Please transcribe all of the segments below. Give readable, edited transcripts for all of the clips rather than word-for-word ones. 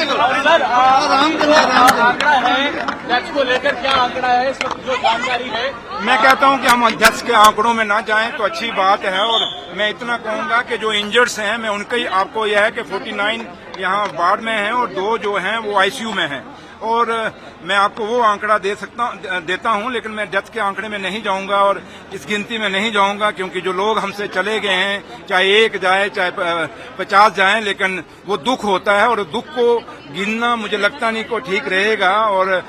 Sir आंकड़ा है tax को लेकर, क्या आंकड़ा है इस वक्त जो जानकारी है? मैं कहता हूं कि हम अध्यक्ष के आंकड़ों में ना जाएं तो अच्छी बात है। और मैं इतना कहूंगा कि जो इंजर्ड्स हैं, मैं उनका ही आपको यह है कि 49 यहाँ वार्ड में हैं और 2 जो हैं वो आईसीयू में हैं। और मैं आपको वो आंकड़ा देता हूं, लेकिन मैं डेथ के आंकड़े में नहीं जाऊंगा और इस गिनती में नहीं जाऊंगा, क्योंकि जो लोग हमसे चले गए हैं, चाहे 1 जाए चाहे 50 जाएं, लेकिन वो दुख होता है और दुख को गिनना मुझे लगता नहीं को ठीक रहेगा। और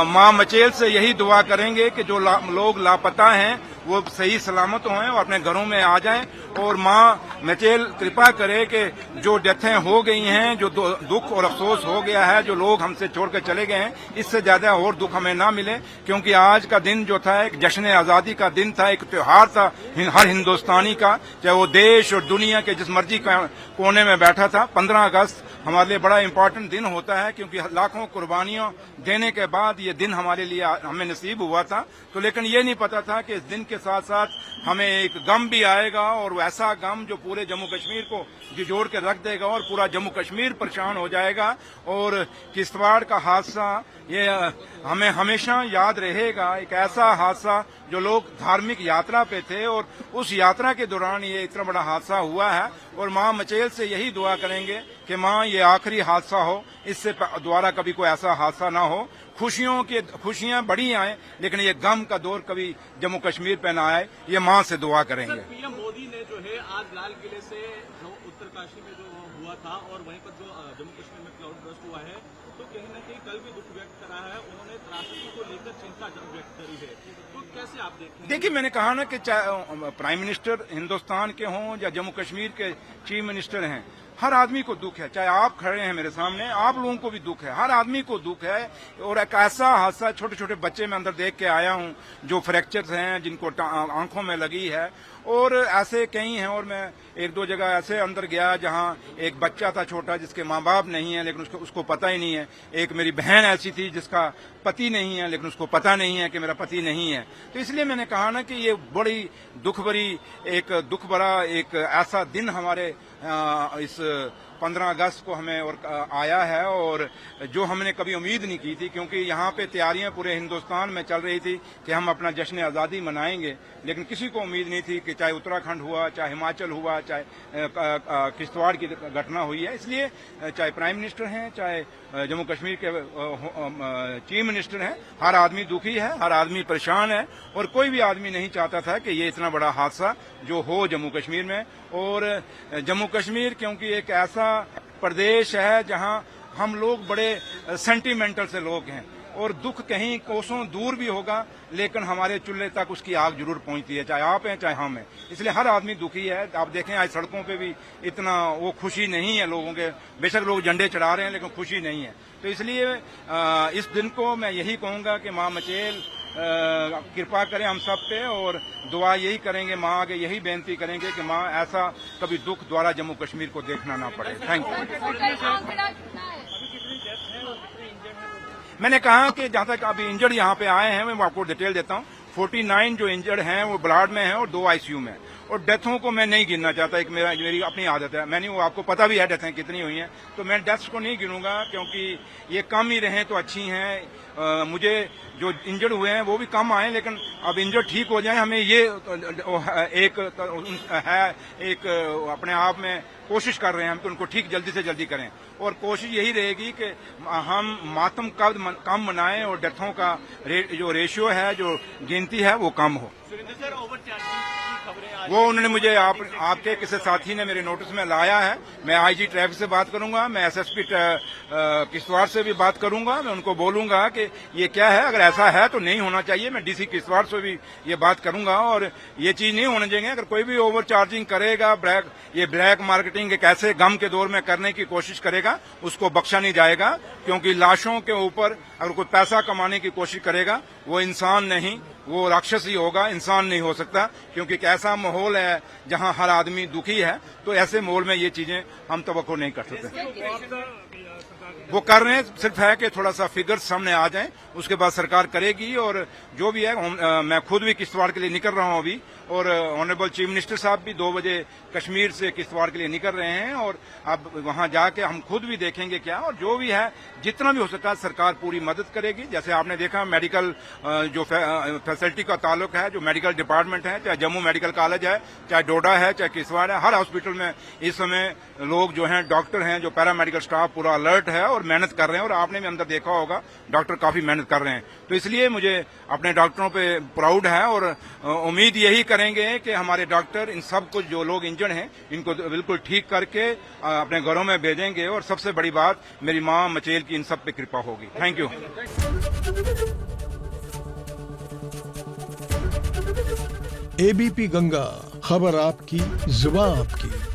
मां मचेल से यही दुआ करेंगे कि जो लोग लापता हैं वो सही सलामत हों और अपने घरों में आ जाएं। और मां मचेल कृपा करे कि जो डेथें हो गई हैं, जो दुख और अफसोस हो गया है, जो लोग हमसे छोड़कर चले गए हैं, इससे ज्यादा और दुख हमें ना मिले। क्योंकि आज का दिन जो था एक जश्न आजादी का दिन था, एक त्योहार था हर हिंदुस्तानी का, चाहे वो देश और दुनिया के जिस मर्जी कोने में बैठा था। 15 अगस्त हमारे लिए बड़ा इम्पोर्टेंट दिन होता है, क्योंकि लाखों कुर्बानियों देने के बाद ये दिन हमारे लिए हमें नसीब हुआ था। तो लेकिन ये नहीं पता था कि इस दिन के साथ साथ हमें एक गम भी आएगा, और ऐसा गम जो पूरे जम्मू कश्मीर को झिझोड़ के रख देगा और पूरा जम्मू कश्मीर परेशान हो जाएगा। और किश्तवाड़ का हादसा ये हमें हमेशा याद रहेगा, एक ऐसा हादसा जो लोग धार्मिक यात्रा पे थे और उस यात्रा के दौरान ये इतना बड़ा हादसा हुआ है। और मां मचेल से यही दुआ करेंगे कि मां ये आखिरी हादसा हो, इससे दोबारा कभी कोई ऐसा हादसा ना हो। खुशियां बड़ी आए, लेकिन ये गम का दौर कभी जम्मू कश्मीर पे ना आए, ये मां से दुआ करेंगे। पीएम मोदी ने जो है आज लाल किले से उत्तरकाशी में जो हुआ था और वहीं पर जो जम्मू कश्मीर में क्लाउड बर्स्ट हुआ है, तो कहीं न कहीं कल भी दुख व्यक्त करा है। उन्होंने त्रासदी को लेकर चिंता व्यक्त करी है, तो कैसे आप देखते हैं? देखिए, मैंने कहा ना कि चाहे प्राइम मिनिस्टर हिंदुस्तान के हों या जम्मू कश्मीर के चीफ मिनिस्टर हैं, हर आदमी को दुख है। चाहे आप खड़े हैं मेरे सामने, आप लोगों को भी दुख है, हर आदमी को दुख है। और एक ऐसा हादसा, छोटे छोटे बच्चे मैं अंदर देख के आया हूं जो फ्रैक्चर्स हैं, जिनको आंखों में लगी है, और ऐसे कई हैं। और मैं 1-2 जगह ऐसे अंदर गया जहां एक बच्चा था छोटा जिसके माँ बाप नहीं है, लेकिन उसको पता ही नहीं है। एक मेरी बहन ऐसी थी जिसका पति नहीं है, लेकिन उसको पता नहीं है कि मेरा पति नहीं है। तो इसलिए मैंने कहा ना कि ये बड़ी दुख भरा एक ऐसा दिन हमारे इस 15 अगस्त को हमें और आया है, और जो हमने कभी उम्मीद नहीं की थी, क्योंकि यहाँ पे तैयारियां पूरे हिंदुस्तान में चल रही थी कि हम अपना जश्न आज़ादी मनाएंगे, लेकिन किसी को उम्मीद नहीं थी कि चाहे उत्तराखंड हुआ, चाहे हिमाचल हुआ, चाहे किश्तवाड़ की घटना हुई है। इसलिए चाहे प्राइम मिनिस्टर हैं, चाहे जम्मू कश्मीर के चीफ मिनिस्टर हैं, हर आदमी दुखी है, हर आदमी परेशान है, और कोई भी आदमी नहीं चाहता था कि ये इतना बड़ा हादसा जो हो जम्मू कश्मीर में। और जम्मू कश्मीर क्योंकि एक ऐसा प्रदेश है जहां हम लोग बड़े सेंटिमेंटल से लोग हैं, और दुख कहीं कोसों दूर भी होगा, लेकिन हमारे चूल्हे तक उसकी आग जरूर पहुंचती है, चाहे आप हैं चाहे हम हैं। इसलिए हर आदमी दुखी है। आप देखें आज सड़कों पे भी इतना वो खुशी नहीं है लोगों के, बेशक लोग झंडे चढ़ा रहे हैं लेकिन खुशी नहीं है। तो इसलिए इस दिन को मैं यही कहूंगा कि मां मचेल कृपा करें हम सब पे, और दुआ यही करेंगे, मां आगे यही बेनती करेंगे कि मां ऐसा कभी दुख द्वारा जम्मू कश्मीर को देखना ना पड़े। Thank you. मैंने कहा कि जहां तक अभी इंजर्ड यहाँ पे आए हैं, मैं आपको डिटेल देता हूँ। 49 जो इंजर्ड हैं वो ब्लाड में हैं और 2 आईसीयू में। और डेथों को मैं नहीं गिनना चाहता, एक मेरी अपनी आदत है, मैंने वो आपको पता भी है डेथें कितनी हुई हैं, तो मैं डेथ्स को नहीं गिनूंगा, क्योंकि ये कम ही रहें तो अच्छी हैं। मुझे जो इंजर्ड हुए हैं वो भी कम आए, लेकिन अब इंजर्ड ठीक हो जाए, हमें ये एक अपने आप में कोशिश कर रहे हैं हम कि उनको ठीक जल्दी से जल्दी करें। और कोशिश यही रहेगी कि हम मातम कम मनाएं और डेथों का जो रेशियो है, जो गिनती है, वो कम हो। वो उन्होंने मुझे आपके किसी साथी ने मेरे नोटिस में लाया है। मैं आईजी ट्रैफिक से बात करूंगा, मैं एसएसपी किश्तवाड़ से भी बात करूंगा। मैं उनको बोलूंगा कि ये क्या है, अगर ऐसा है तो नहीं होना चाहिए। मैं डीसी किश्तवाड़ से भी ये बात करूंगा, और ये चीज नहीं होने देंगे। अगर कोई भी ओवर चार्जिंग करेगा, ब्लैक मार्केटिंग एक ऐसे गम के दौर में करने की कोशिश करेगा, उसको बख्शा नहीं जाएगा। क्योंकि लाशों के ऊपर अगर कोई पैसा कमाने की कोशिश करेगा, वो इंसान नहीं, वो राक्षस ही होगा, इंसान नहीं हो सकता। क्योंकि एक ऐसा माहौल है जहां हर आदमी दुखी है, तो ऐसे माहौल में ये चीजें हम तवक्को नहीं कर सकते। वो कर रहे हैं, सिर्फ है कि थोड़ा सा फिगर्स सामने आ जाएं, उसके बाद सरकार करेगी। और जो भी है मैं खुद भी किश्तवाड़ के लिए निकल रहा हूं अभी, और ऑनरेबल चीफ मिनिस्टर साहब भी 2 बजे कश्मीर से किश्तवाड़ के लिए निकल रहे हैं और अब वहां जाके हम खुद भी देखेंगे क्या, और जो भी है जितना भी हो सकता है सरकार पूरी मदद करेगी। जैसे आपने देखा मेडिकल जो फैसिलिटी का ताल्लुक है, जो मेडिकल डिपार्टमेंट है, चाहे जम्मू मेडिकल कॉलेज है, चाहे डोडा है, चाहे किश्तवाड़ है, हर हॉस्पिटल में इस समय लोग जो हैं डॉक्टर हैं, जो पैरामेडिकल स्टाफ पूरा अलर्ट है और मेहनत कर रहे हैं, और आपने भी अंदर देखा होगा डॉक्टर काफी मेहनत कर रहे हैं। तो इसलिए मुझे अपने डॉक्टरों पे प्राउड है और उम्मीद यही करेंगे कि हमारे डॉक्टर इन सब कुछ जो लोग इंजर्ड हैं इनको बिल्कुल ठीक करके अपने घरों में भेजेंगे, और सबसे बड़ी बात मेरी मां मचेल की इन सब पे कृपा होगी। Thank you. एबीपी गंगा, खबर आपकी, जुबान आपकी।